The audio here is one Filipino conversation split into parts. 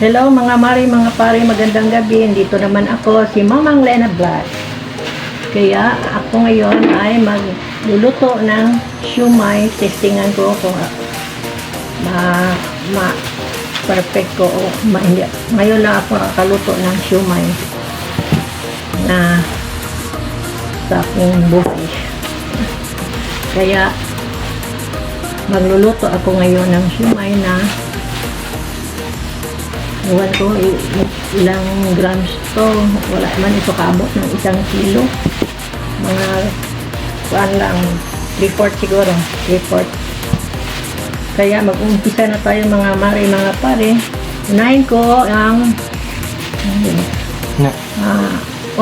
Hello mga mari, mga pare, magandang gabi. Dito naman ako, si Mamang Lena Vlog. Kaya ako ngayon ay magluluto ng siumay. Testingan ko kung perfect ko o hindi. Ngayon lang ako nakaluto ng siumay na sa aking buhay. Kaya magluluto ako ngayon ng siumay na iwan ko ilang grams to. Wala man ito kaabot ng 1 kilo. Mga kuan lang 3/4 siguro, 3/4. Kaya mag-umpisa na tayo mga mari, mga pare. Unahin ko ang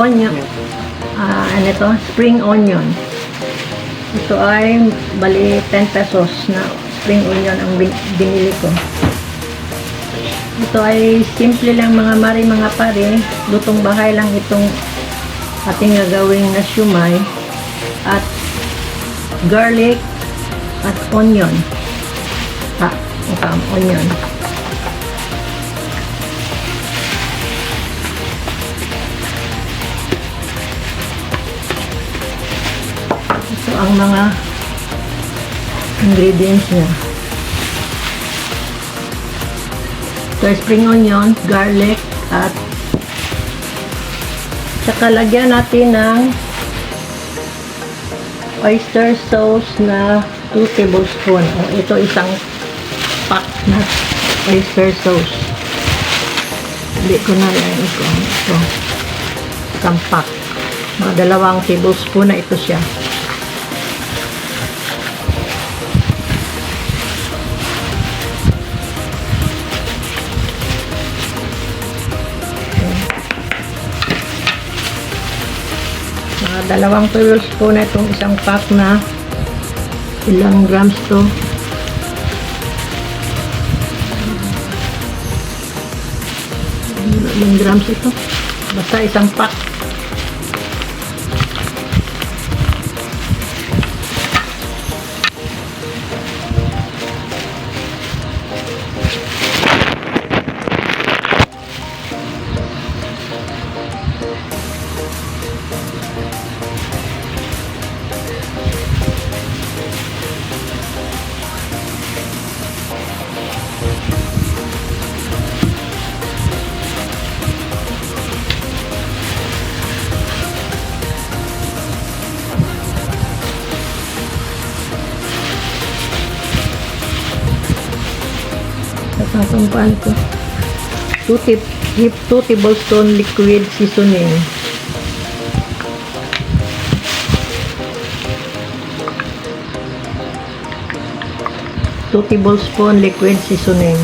onion, ano ito? Spring onion. Ito ay bali 10 pesos na spring onion ang binili ko. Ito ay simple lang mga mari, mga pare. Lutong bahay lang itong ating gagawing na siumay. At garlic at onion. Onion. Ito ang mga ingredients niya. So, spring onion, garlic, at saka lagyan natin ng oyster sauce na 2 tablespoon. Ito isang pack na oyster sauce. Hindi ko na yan ito. Isang pack. Mga 2 tablespoon na ito siya. Mga 2 tablespoon na itong isang pack na ilang grams to. Ilang grams ito? Basta isang pack. Sasampaan ko 2 tablespoon liquid seasoning. Two tablespoon liquid seasoning.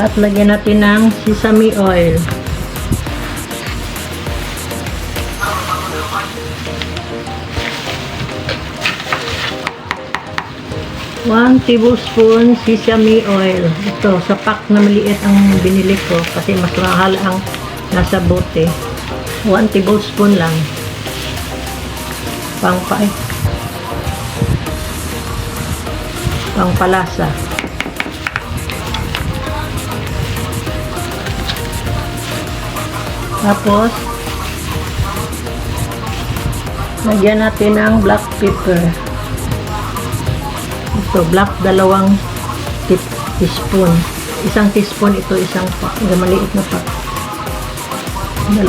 At lagyan natin ng sesame oil. One tablespoon sesame oil. Ito, sa pack na maliit ang binili ko kasi mas mahal ang nasa bote. 1 tablespoon lang. Pangpalasa. Tapos, lagyan natin ng black pepper. Ito, black 2 teaspoon. 1 teaspoon ito, isang pack. Maliit na pack.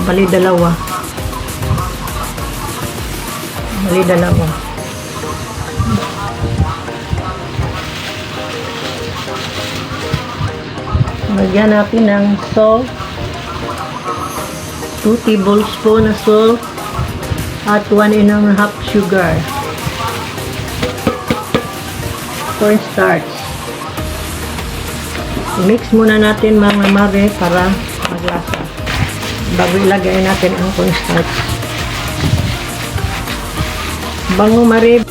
Bali 2. Bali 2. Lagyan natin ng salt. 2 tablespoon na salt at 1.5 sugar. Cornstarch. I-mix muna natin mga mare para maglasa. Bago ilagay natin ang cornstarch. Bango mare.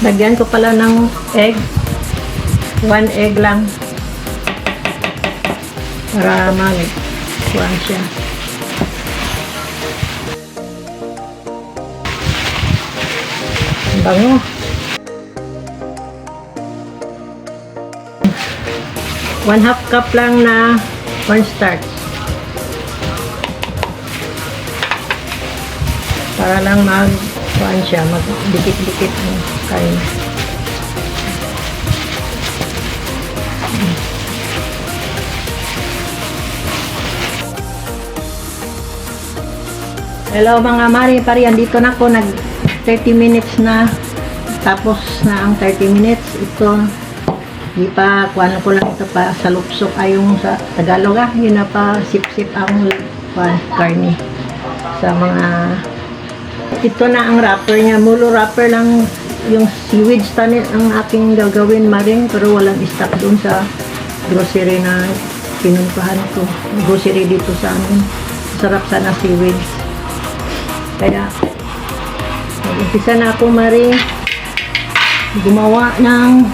Lagyan ko pala ng egg. 1 egg lang. Para mag-kuhan siya. Bango. 1/2 cup lang na cornstarch. Para lang mag-kuhan siya, mag-dikit-dikit ang kain. Hello mga mari, pari, andito na ako, nag 30 minutes na, tapos na ang 30 minutes. Ito, di pa, kuhan ko lang ito pa sa lupsok, yung sa Tagalog yun na pa sip-sip ang karne sa mga, ito na ang wrapper niya, mulo wrapper lang, yung seaweed stanit ang aking gagawin maring, pero walang stock doon sa grocery na pinuntahan ko, grocery dito sa amin. Sarap sana seaweed. Kaya, mag-umpisa na ako, Mari, gumawa ng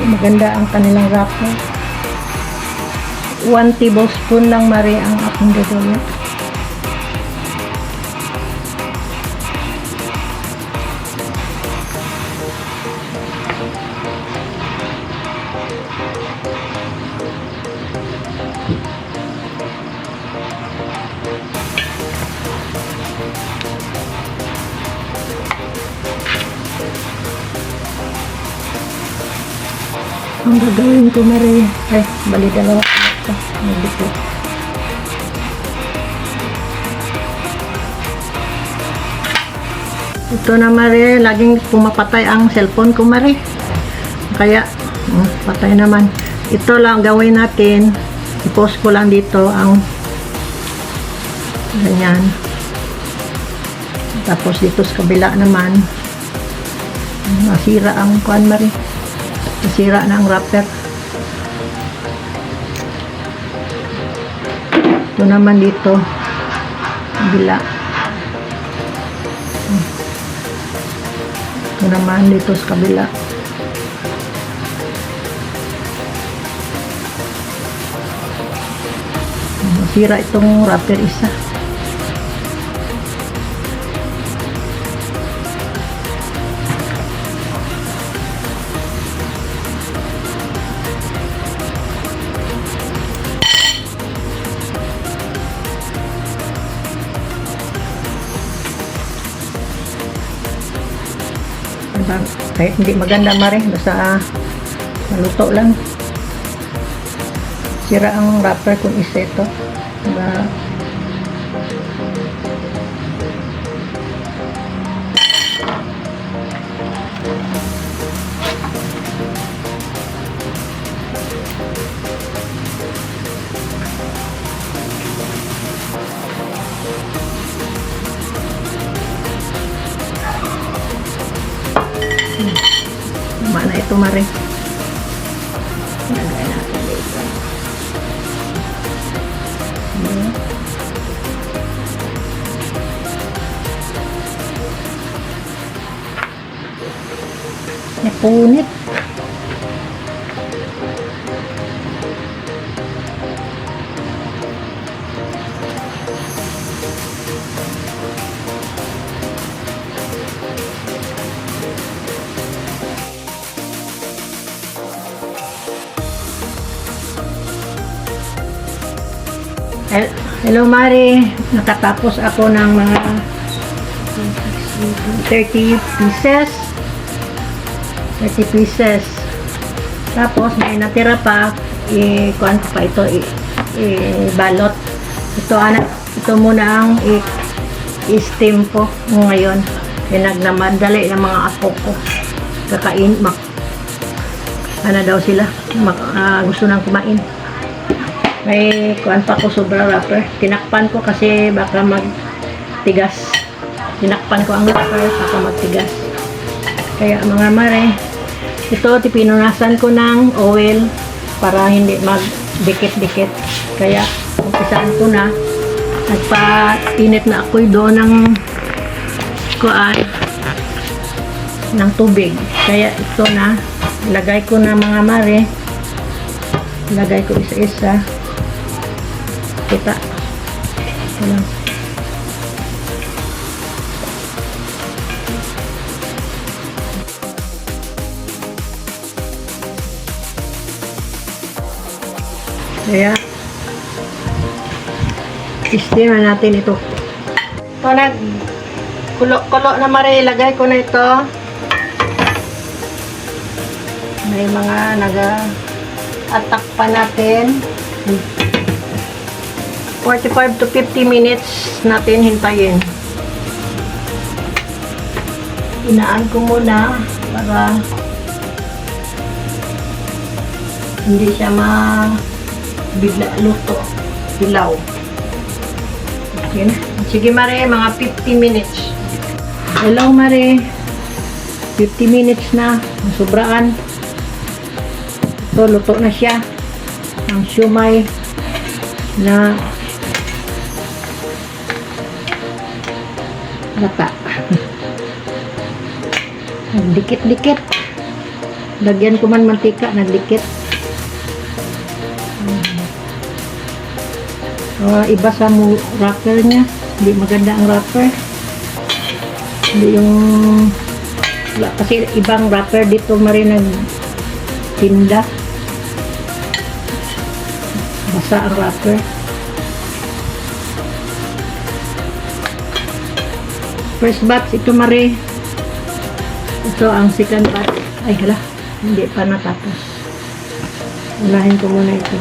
maganda ang kanilang wrapper. 1 tablespoon lang, Mari, ang aking gagawin. Ang gagawin ko, Mari, bali dalawa ito. Nandito. Ito na, Mari, laging pumapatay ang cellphone ko, Mari. Kaya, patay naman. Ito lang gawin natin. I-post ko lang dito ang ganyan. Tapos dito sa kabila naman, nasira ang kuan, Mari. Nasira na ang wrapper. Ito naman dito, kabila. Ito naman dito sa kabila. Nasira itong wrapper isa. Kahit hindi maganda, Mari, basta maluto lang. Sira ang wrapper kung isa ito. Mana ito, Mari. Lagay natin dito. Napunit. Hello, Mari. Nakatapos ako ng mga 30 pieces. 30 pieces. Tapos, may natira pa. Kuhaan ko pa ito. Balot. Ito muna ang i-steam ko ngayon. Nagnamadali ng mga apo ko. Kakain. Ano daw sila? Gusto nang kumain. May kuan pa ko sobra wrapper. Tinakpan ko kasi baka magtigas. Tinakpan ko ang wrapper baka magtigas. Kaya mga mare, ito pinunasan ko ng oil para hindi magdikit-dikit. Kaya umpisaan ko na. Nagpa-init na ako doon ng kuan ng tubig. Kaya ito na lagay ko na mga mare. Lagay ko isa-isa. Kita. Ayan. Kaya steam na natin ito. So, kulo na mare, ilagay ko na ito. May mga atak pa natin. 45 to 50 minutes natin hintayin. Inaan ko muna para hindi siya bigla luto. Hilaw. Okay na. Sige mare, mga 50 minutes. Hello mare. 50 minutes na. Sobraan. Ito, luto na siya. Ang siomai na bata. Nagdikit-dikit. Lagyan ko man mantika, nagdikit. Iba sa wrapper niya. Hindi maganda ang wrapper. Hindi yung kasi ibang wrapper dito marin nagtinda. Basa ang wrapper. First batch ito mare. Ito ang second batch. Ay hala, hindi pa natapos. Unahin ko muna ito.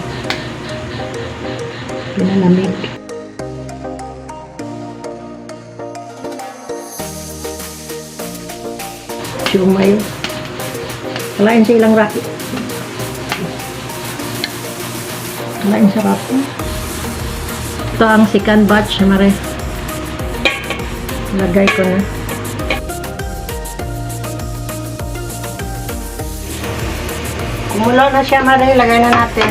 Pinalamig. Siomai. Kalain sa ilang rapi. Kalain sa rapi. Ito ang second batch mare. Lagay ko na. Kumulo na siya mare. Lagay na natin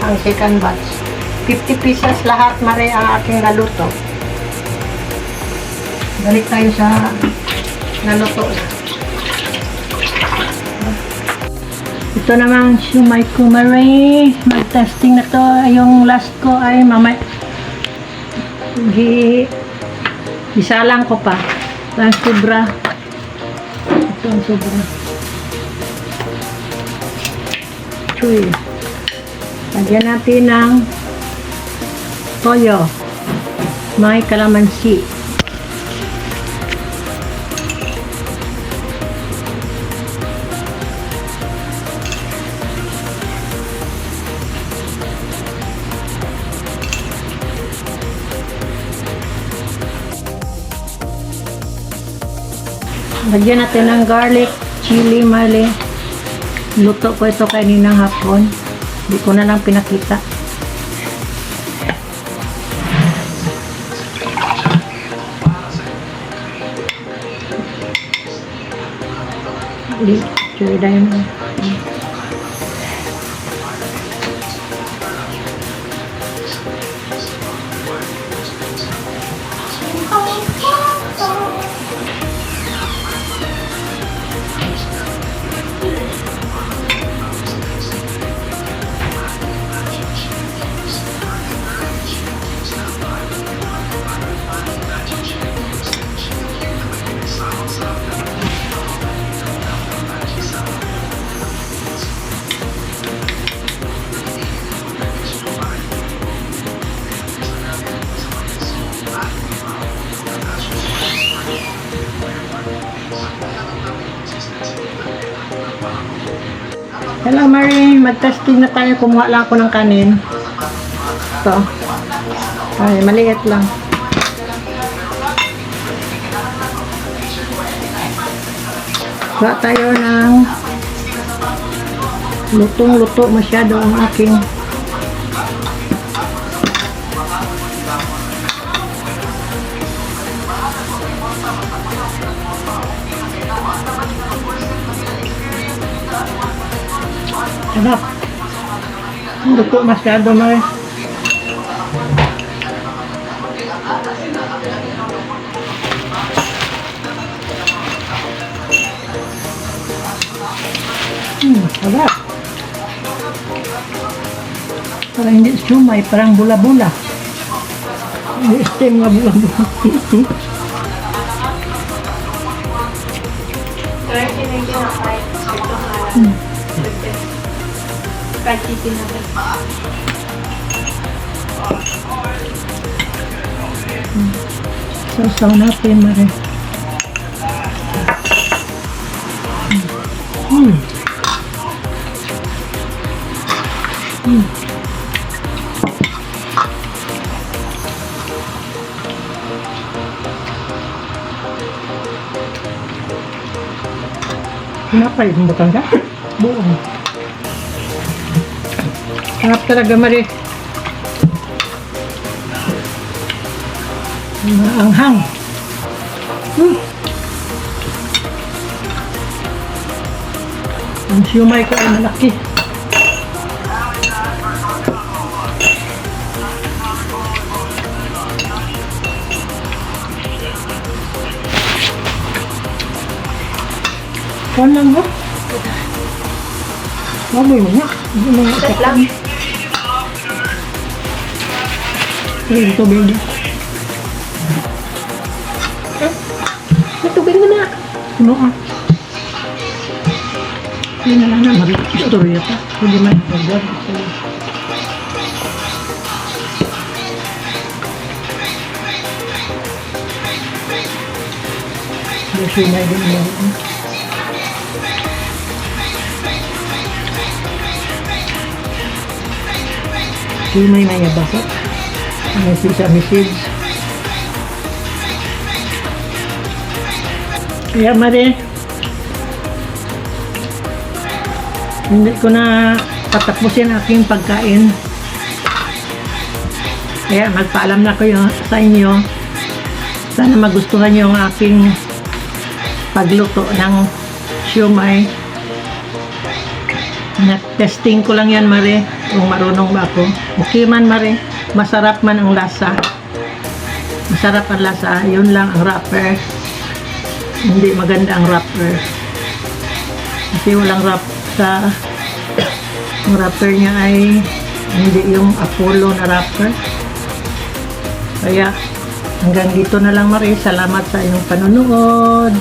ang second batch. 50 pieces lahat mare ang aking naluto. Balik tayo sa naluto. Ito namang siomai ko mare. Mag-testing na to. Yung last ko ay isalang ko pa. Ito ang sobra. Ito ang sobra. Chuy. Lagyan natin ng toyo. May kalamansi. Lagyan natin ng garlic, chili, mali. Luto ko ito kaninang hapon. Hindi ko na lang pinakita. Chili dahil mo. Hello Marie, mag-testing na tayo. Kumuha lang ako ng kanin. Ito. Ay, maliit lang. Kuha tayo ng lutong-luto masyado ang aking Sarap. Hindi po masyado Mare. Sarap. Parang hindi sumay, parang bula-bula. Hindi steam nga bula-bula. Kaya kinakain. Kahit chicken natin. Sasaw natin, Mare. Kenapa itu bukan kan? Buong. Sarap talaga, Mare. Maanghang. Ang siyumay ko ay malaki. Kuan lang ba? Mamoy mo nga. Hindi mo nga Set lang. Ay, tubig niya. May tubig mo na. Ano ka? Hindi na lang na mag-istorya pa. Hindi man mag-vlog. Hindi sumay din mo. Sumay na yung basa. Ang sisa-misid. Kaya Mare, hindi ko na patapusin aking pagkain. Kaya magpaalam na kayo sa inyo. Sana magustuhan niyo ang aking pagluto ng siomai. Na-testing ko lang yan, Mare, kung marunong ba ako. Okay man, Mare. Masarap man ang lasa. Masarap ang lasa. Yun lang ang wrapper. Hindi maganda ang wrapper. Kasi walang wrap sa ang wrapper niya ay hindi yung Apollo na wrapper. Kaya hanggang dito na lang, Mare. Salamat sa inyong panonood.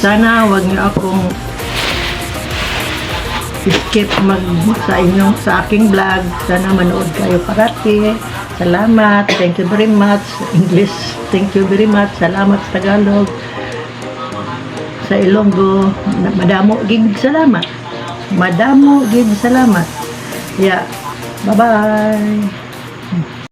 Sana wag niyo akong skip sa aking vlog. Sana manood kayo parati. Salamat. Thank you very much. English. Thank you very much. Salamat sa Tagalog. Sa Ilonggo, madamo gid salamat. Madamo gid salamat. Yeah. Bye-bye.